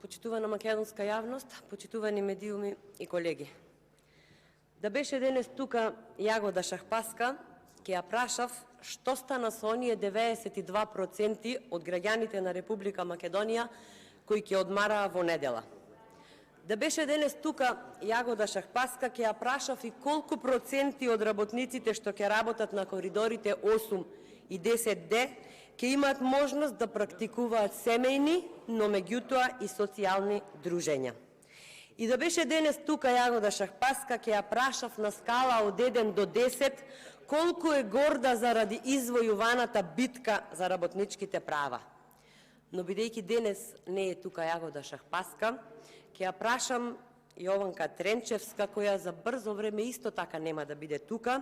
Почитувана македонска јавност, почитувани медиуми и колеги. Да беше денес тука Јагода Шахпаска, ќе ја прашав што стана со оние 92% од граѓаните на Република Македонија кои ќе одмараа во недела. Да беше денес тука Јагода Шахпаска, ќе ја прашав и колку проценти од работниците што ќе работат на коридорите 8 и 10D ќе имаат можност да практикуваат семејни, но меѓутоа и социјални дружења. И да беше денес тука Јагода Шахпаска, ќе ја прашав на скала од 1 до 10 колку е горда заради извојуваната битка за работничките права. Но бидејќи денес не е тука Јагода Шахпаска, ќе ја прашам Јованка Тренчевска, која за брзо време исто така нема да биде тука,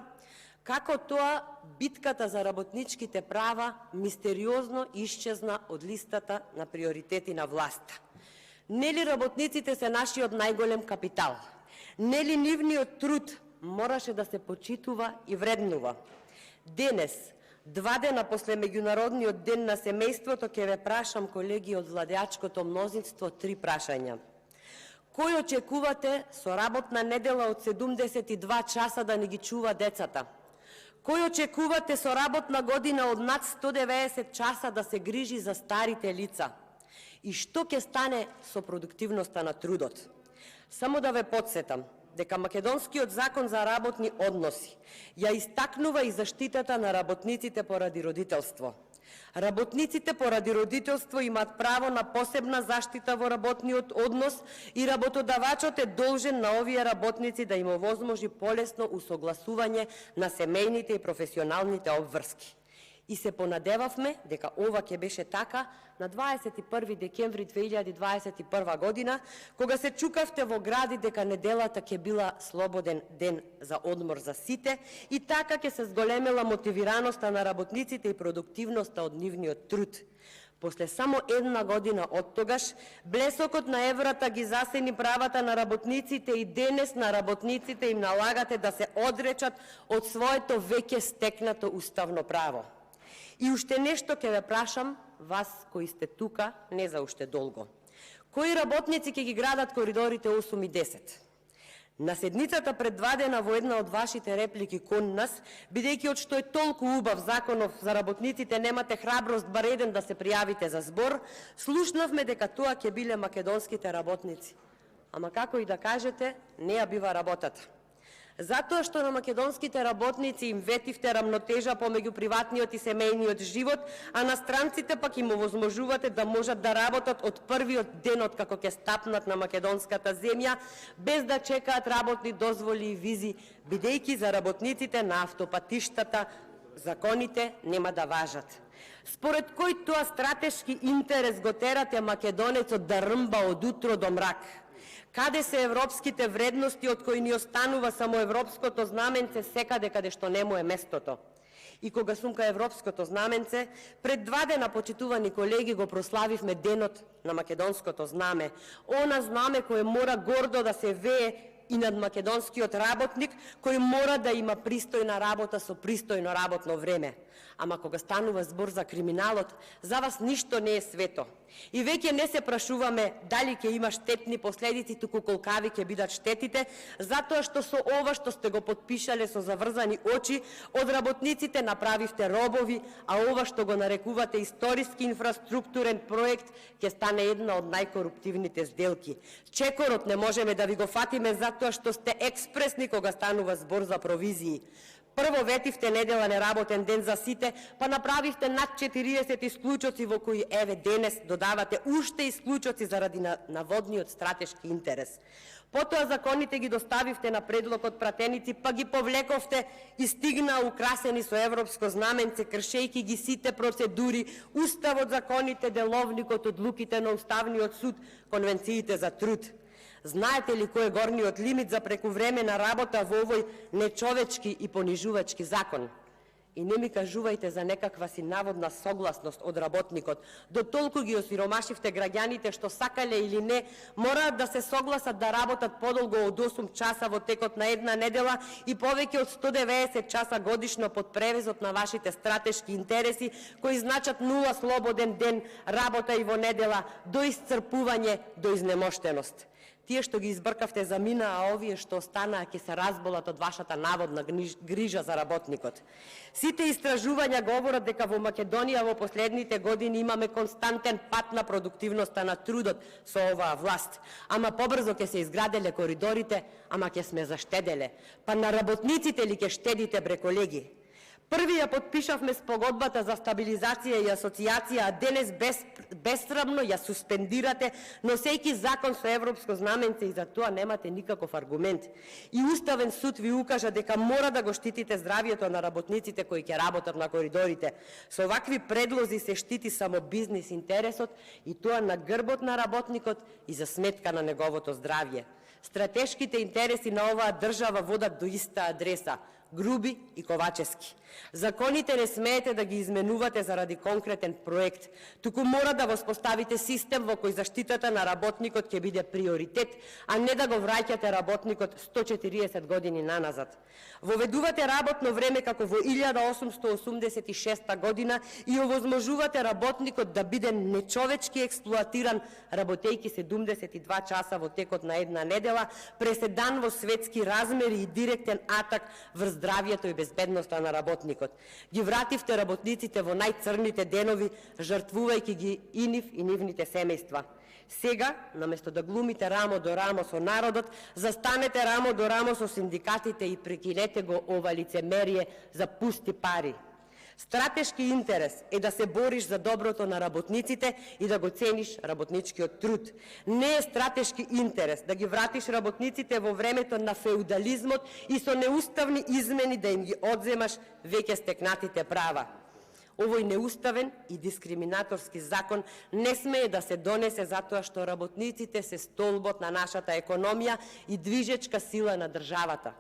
како тоа битката за работничките права мистериозно исчезна од листата на приоритети на власта. Нели работниците се нашиот најголем капитал? Нели нивниот труд мораше да се почитува и вреднува? Денес, 2 дена после Меѓународниот ден на семејството, ќе ве прашам, колеги од владеачкото мнозинство, 3 прашања. Кој очекувате со работна недела од 72 часа да ни ги чува децата? Кој очекувате со работна година од над 190 часа да се грижи за старите лица? И што ќе стане со продуктивноста на трудот? Само да ве подсетам дека Македонскиот закон за работни односи ја истакнува и заштитата на работниците поради родителство. Работниците поради родителство имаат право на посебна заштита во работниот однос и работодавачот е должен на овие работници да им овозможи полесно усогласување на семејните и професионалните обврски. И се понадевавме дека ова ќе беше така на 21 декември 2021 година, кога се чукавте во гради дека неделата ќе била слободен ден за одмор за сите и така ќе се зголемела мотивираноста на работниците и продуктивноста од нивниот труд. После само 1 година од тогаш, блесокот на еврата ги засени правата на работниците и денес на работниците им налагате да се одречат од своето веќе стекнато уставно право. И уште нешто ќе ве прашам, вас кои сте тука, не за уште долго. Кои работници ќе ги градат коридорите 8 и 10? На седницата пред 2 дена во една од вашите реплики кон нас, бидејќи од што е толку убав законов за работниците немате храброст бар еден да се пријавите за збор, слушнавме дека тоа ќе биле македонските работници. Ама како и да кажете, не ја бива работата. Затоа што на македонските работници им ветивте рамнотежа помеѓу приватниот и семејниот живот, а на странците пак им овозможувате да можат да работат од првиот ден од како ќе стапнат на македонската земја, без да чекаат работни дозволи и визи, бидејќи за работниците на автопатиштата законите нема да важат. Според кој тоа стратешки интерес го терате македонецот да рмба од утро до мрак? Каде се европските вредности од кои ни останува само европското знаменце секаде каде што не му е местото? И кога сумка европското знаменце, пред 2 дена, почитувани колеги, го прославивме денот на македонското знаме. Она знаме кое мора гордо да се вее и над македонскиот работник, кој мора да има пристојна работа со пристојно работно време. Ама кога станува збор за криминалот, за вас ништо не е свето. И веќе не се прашуваме дали ќе има штетни последици, туку колкави ќе бидат штетите, затоа што со ова што сте го подпишале со заврзани очи, од работниците направивте робови, а ова што го нарекувате историски инфраструктурен проект ќе стане една од најкоруптивните сделки. Чекорот не можеме да ви го фатиме затоа што сте експресни кога станува збор за провизии. Прво ветивте недела неработен ден за сите, па направивте над 40 исклучоци во кои еве денес додавате уште исклучоци заради наводниот стратешки интерес. Потоа законите ги доставивте на предлог од пратеници, па ги повлековте и стигнаа украсени со европско знаменце, кршејки ги сите процедури, уставот, законите, деловникот, одлуките на Уставниот суд, конвенциите за труд. Знаете ли кој е горниот лимит за прекувремена работа во овој нечовечки и понижувачки закон? И не ми кажувајте за некаква си наводна согласност од работникот. До толку ги осиромашивте граѓаните што сакале или не, мораат да се согласат да работат подолго од 8 часа во текот на една недела и повеќе од 190 часа годишно под превезот на вашите стратешки интереси, кои значат 0 слободен ден, работа и во недела, до исцрпување, до изнемоштеност. Тие што ги избркавте за мина, а овие што останаа ќе се разболат од вашата наводна грижа за работникот. Сите истражувања говорат дека во Македонија во последните години имаме константен пат на продуктивноста на трудот со оваа власт. Ама побрзо ќе се изграделе коридорите, ама ќе сме заштеделе. Па на работниците ли ќе штедите, бре колеги? Први ја подпишавме спогодбата за стабилизација и асоциација, а денес безсрамно ја суспендирате, носејќи закон со европско знаменце и за тоа немате никаков аргумент. И Уставен суд ви укажа дека мора да го штитите здравието на работниците кои ќе работат на коридорите. Со вакви предлози се штити само бизнис интересот и тоа на грбот на работникот и за сметка на неговото здравје. Стратешките интереси на оваа држава водат до иста адреса – Груби и Ковачевски. Законите не смеете да ги изменувате заради конкретен проект, туку мора да воспоставите систем во кој заштитата на работникот ќе биде приоритет, а не да го враќате работникот 140 години наназад. Воведувате работно време како во 1886 година и овозможувате работникот да биде нечовечки експлоатиран, работејќи 72 часа во текот на една недела, преседан во светски размери и директен атак врз здравието и безбедноста на работникот. Ги вративте работниците во најцрните денови, жртвувајќи ги и нив и нивните семејства. Сега, наместо да глумите рамо до рамо со народот, застанете рамо до рамо со синдикатите и прекинете го ова лицемерие за пусти пари. Стратешки интерес е да се бориш за доброто на работниците и да го цениш работничкиот труд. Не е стратешки интерес да ги вратиш работниците во времето на феудализмот и со неуставни измени да им ги одземаш веќе стекнатите права. Овој неуставен и дискриминаторски закон не смее да се донесе затоа што работниците се столбот на нашата економија и движечка сила на државата.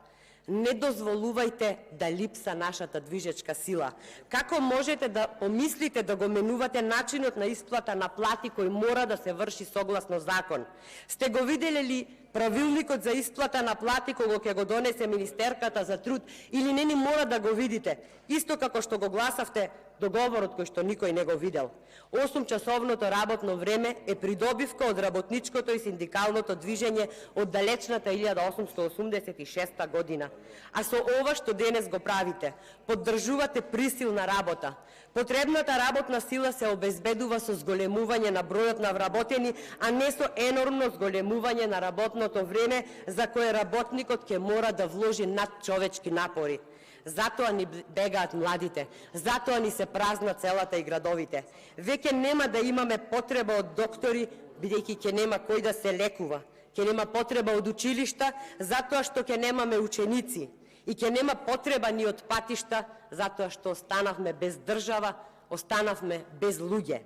Не дозволувајте да липса нашата движечка сила. Како можете да помислите да го менувате начинот на исплата на плати кој мора да се врши согласно закон? Сте го виделе ли правилникот за исплата на плати кога ќе го донесе Министерката за труд или не ни мора да го видите? Исто како што го гласавте договорот кој што никој не го видел. 8-часовното работно време е придобивка од работничкото и синдикалното движење од далечната 1886 година. А со ова што денес го правите, поддржувате присилна работа. Потребната работна сила се обезбедува со зголемување на бројот на вработени, а не со енормно зголемување на работното време за кое работникот ќе мора да вложи надчовечки напори. Затоа ни бегаат младите, затоа ни се празнат селата и градовите. Веќе нема да имаме потреба од доктори, бидејќи ќе нема кој да се лекува. Ќе нема потреба од училишта, затоа што ќе немаме ученици. И ќе нема потреба ни од патишта, затоа што останавме без држава, останавме без луѓе.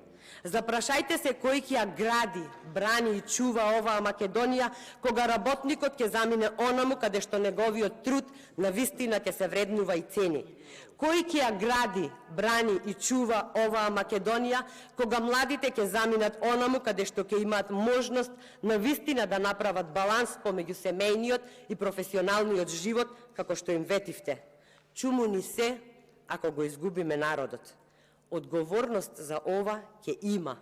Запрашајте се кој ќе ја гради, брани и чува оваа Македонија, кога работникот ќе замине онаму каде што неговиот труд на вистина ќе се вреднува и цени. Кој ќе ја гради, брани и чува оваа Македонија, кога младите ќе заминат онаму каде што ќе имаат можност на вистина да направат баланс помеѓу семејниот и професионалниот живот, како што им ветивте. Чуму ни се, ако го изгубиме народот. Одговорност за ова ќе има.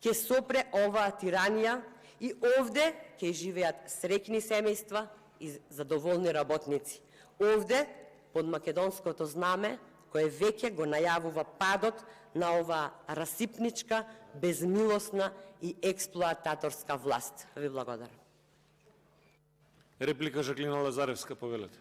Ќе сопре оваа тиранија и овде ќе живеат среќни семејства и задоволни работници. Овде, под македонското знаме, кое веќе го најавува падот на оваа расипничка, безмилосна и експлоататорска власт. Ви благодарам. Реплика Жаклина Лазаревска, повелете.